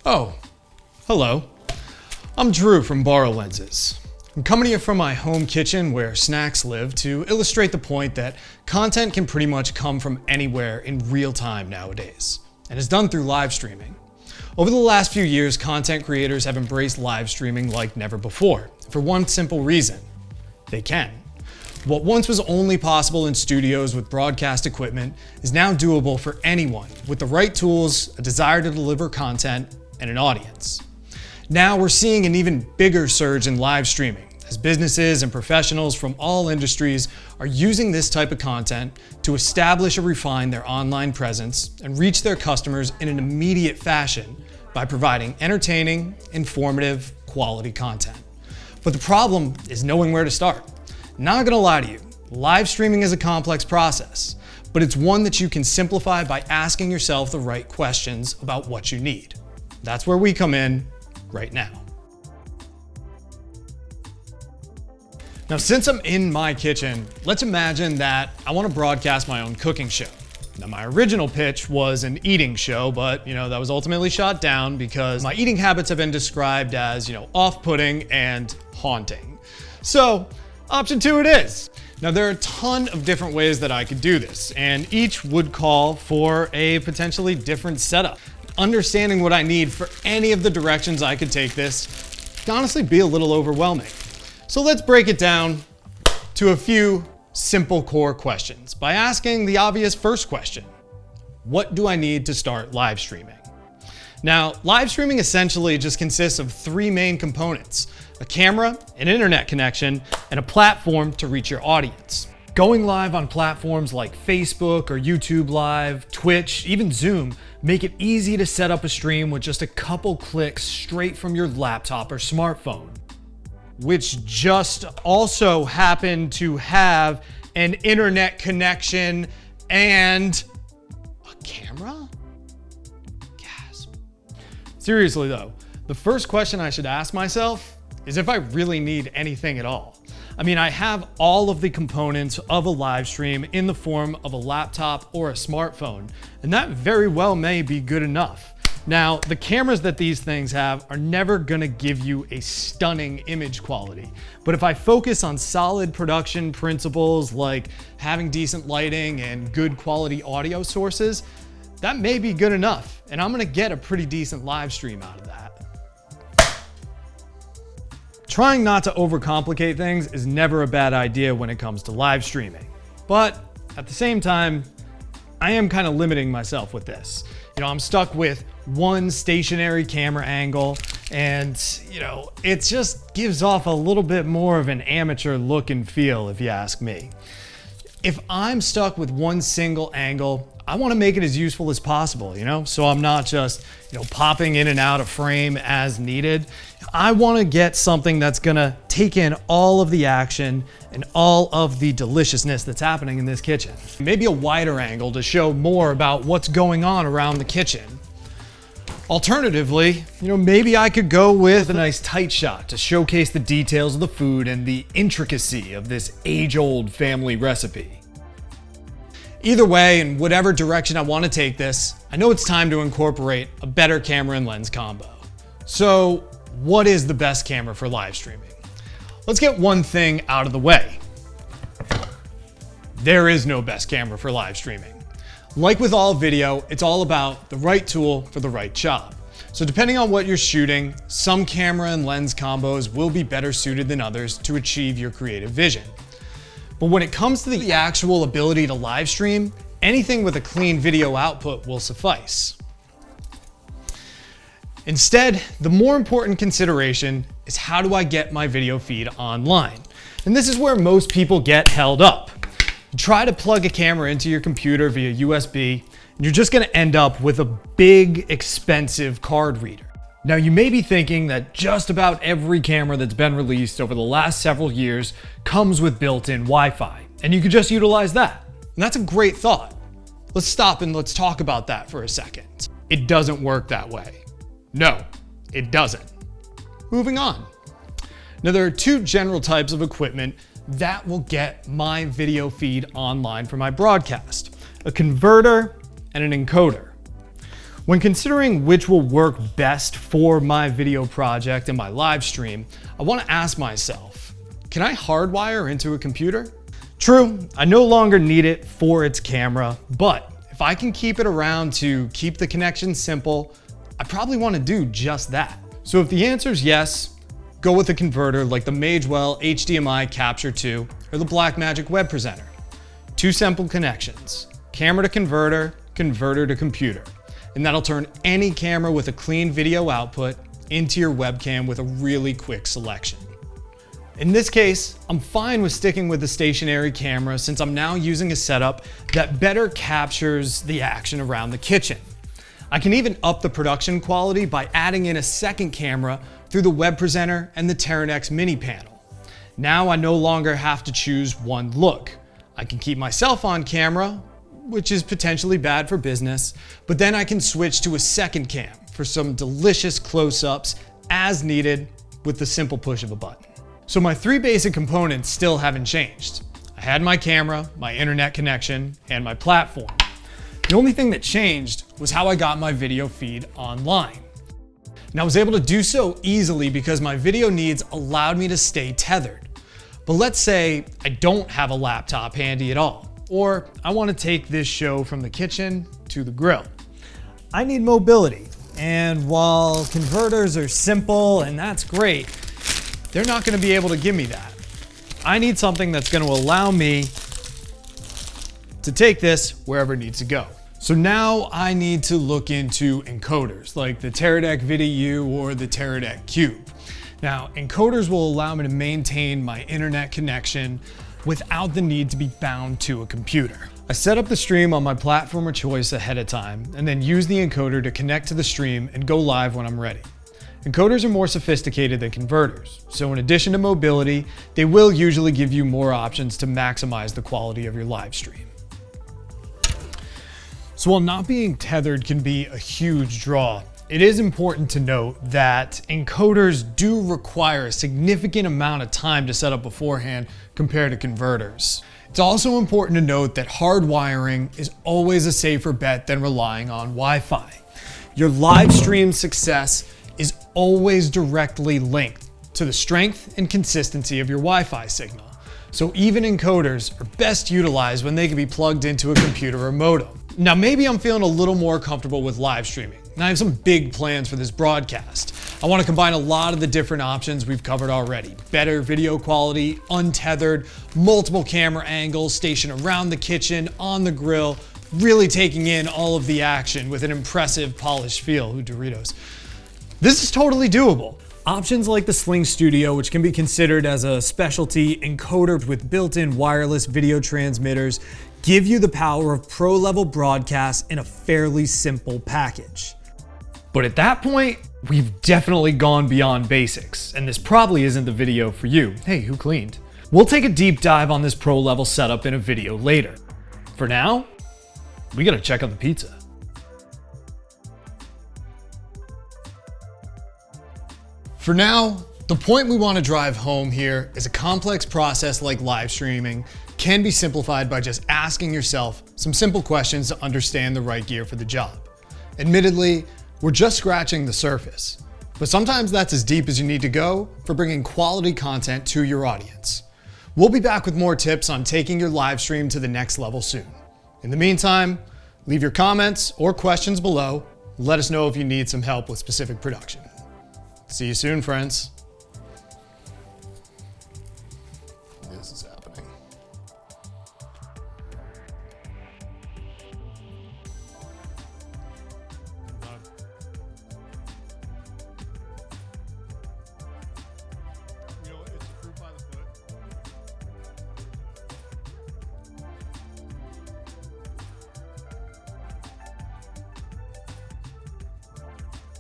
Oh, hello. I'm Drew from BorrowLenses. I'm coming to you from my home kitchen where snacks live to illustrate the point that content can pretty much come from anywhere in real time nowadays, and is done through live streaming. Over the last few years, content creators have embraced live streaming like never before, for one simple reason: they can. What once was only possible in studios with broadcast equipment is now doable for anyone with the right tools, a desire to deliver content, and an audience. Now we're seeing an even bigger surge in live streaming as businesses and professionals from all industries are using this type of content to establish or refine their online presence and reach their customers in an immediate fashion by providing entertaining, informative, quality content. But the problem is knowing where to start. Not gonna lie to you, live streaming is a complex process, but it's one that you can simplify by asking yourself the right questions about what you need. That's where we come in right now. Now, since I'm in my kitchen, let's imagine that I want to broadcast my own cooking show. Now, my original pitch was an eating show, but that was ultimately shot down because my eating habits have been described as, off-putting and haunting. So, option 2 it is. Now, there are a ton of different ways that I could do this, and each would call for a potentially different setup. Understanding what I need for any of the directions I could take this can honestly be a little overwhelming. So let's break it down to a few simple core questions by asking the obvious first question: what do I need to start live streaming? Now, live streaming essentially just consists of 3 main components: a camera, an internet connection, and a platform to reach your audience. Going live on platforms like Facebook or YouTube Live, Twitch, even Zoom, make it easy to set up a stream with just a couple clicks straight from your laptop or smartphone, which just also happen to have an internet connection and a camera? Gasp. Seriously though, the first question I should ask myself is if I really need anything at all. I mean, I have all of the components of a live stream in the form of a laptop or a smartphone, and that very well may be good enough. Now, the cameras that these things have are never gonna give you a stunning image quality, but if I focus on solid production principles like having decent lighting and good quality audio sources, that may be good enough, and I'm gonna get a pretty decent live stream out of that. Trying not to overcomplicate things is never a bad idea when it comes to live streaming. But at the same time, I am kind of limiting myself with this. I'm stuck with one stationary camera angle and, it just gives off a little bit more of an amateur look and feel, if you ask me. If I'm stuck with one single angle, I want to make it as useful as possible, so I'm not just, popping in and out of frame as needed. I want to get something that's going to take in all of the action and all of the deliciousness that's happening in this kitchen. Maybe a wider angle to show more about what's going on around the kitchen. Alternatively, maybe I could go with a nice tight shot to showcase the details of the food and the intricacy of this age-old family recipe. Either way, in whatever direction I want to take this, I know it's time to incorporate a better camera and lens combo. So, what is the best camera for live streaming? Let's get one thing out of the way. There is no best camera for live streaming. Like with all video, it's all about the right tool for the right job. So depending on what you're shooting, some camera and lens combos will be better suited than others to achieve your creative vision. But when it comes to the actual ability to live stream, anything with a clean video output will suffice. Instead, the more important consideration is how do I get my video feed online? And this is where most people get held up. You try to plug a camera into your computer via USB, and you're just gonna end up with a big, expensive card reader. Now, you may be thinking that just about every camera that's been released over the last several years comes with built-in Wi-Fi, and you could just utilize that. And that's a great thought. Let's stop and let's talk about that for a second. It doesn't work that way. No, it doesn't. Moving on. Now, there are 2 general types of equipment that will get my video feed online for my broadcast: a converter and an encoder. When considering which will work best for my video project and my live stream, I want to ask myself, can I hardwire into a computer? True, I no longer need it for its camera, but if I can keep it around to keep the connection simple, I probably want to do just that. So if the answer is yes, go with a converter like the Magewell HDMI Capture 2 or the Blackmagic Web Presenter. Two simple connections, camera to converter, converter to computer. And that'll turn any camera with a clean video output into your webcam with a really quick selection. In this case, I'm fine with sticking with the stationary camera since I'm now using a setup that better captures the action around the kitchen. I can even up the production quality by adding in a second camera through the Web Presenter and the Teranex mini panel. Now I no longer have to choose one look. I can keep myself on camera, which is potentially bad for business, but then I can switch to a second cam for some delicious close-ups as needed with the simple push of a button. So my three basic components still haven't changed. I had my camera, my internet connection, and my platform. The only thing that changed was how I got my video feed online. And I was able to do so easily because my video needs allowed me to stay tethered. But let's say I don't have a laptop handy at all, or I want to take this show from the kitchen to the grill. I need mobility, and while converters are simple and that's great, they're not going to be able to give me that. I need something that's going to allow me to take this wherever it needs to go. So now I need to look into encoders like the Teradek VidiU or the Teradek Cube. Now, encoders will allow me to maintain my internet connection without the need to be bound to a computer. I set up the stream on my platform of choice ahead of time and then use the encoder to connect to the stream and go live when I'm ready. Encoders are more sophisticated than converters, so in addition to mobility, they will usually give you more options to maximize the quality of your live stream. So while not being tethered can be a huge draw, it is important to note that encoders do require a significant amount of time to set up beforehand compared to converters. It's also important to note that hardwiring is always a safer bet than relying on Wi-Fi. Your live stream success is always directly linked to the strength and consistency of your Wi-Fi signal. So even encoders are best utilized when they can be plugged into a computer or modem. Now maybe I'm feeling a little more comfortable with live streaming, and I have some big plans for this broadcast. I want to combine a lot of the different options we've covered already. Better video quality, untethered, multiple camera angles stationed around the kitchen, on the grill, really taking in all of the action with an impressive polished feel. Ooh, Doritos. This is totally doable. Options like the SlingStudio, which can be considered as a specialty encoder with built-in wireless video transmitters, give you the power of pro-level broadcasts in a fairly simple package. But at that point, we've definitely gone beyond basics, and this probably isn't the video for you. Hey, who cleaned? We'll take a deep dive on this pro-level setup in a video later. For now, we gotta check out the pizza. For now, the point we want to drive home here is a complex process like live streaming can be simplified by just asking yourself some simple questions to understand the right gear for the job. Admittedly, we're just scratching the surface, but sometimes that's as deep as you need to go for bringing quality content to your audience. We'll be back with more tips on taking your live stream to the next level soon. In the meantime, leave your comments or questions below. Let us know if you need some help with specific production. See you soon, friends. This is happening.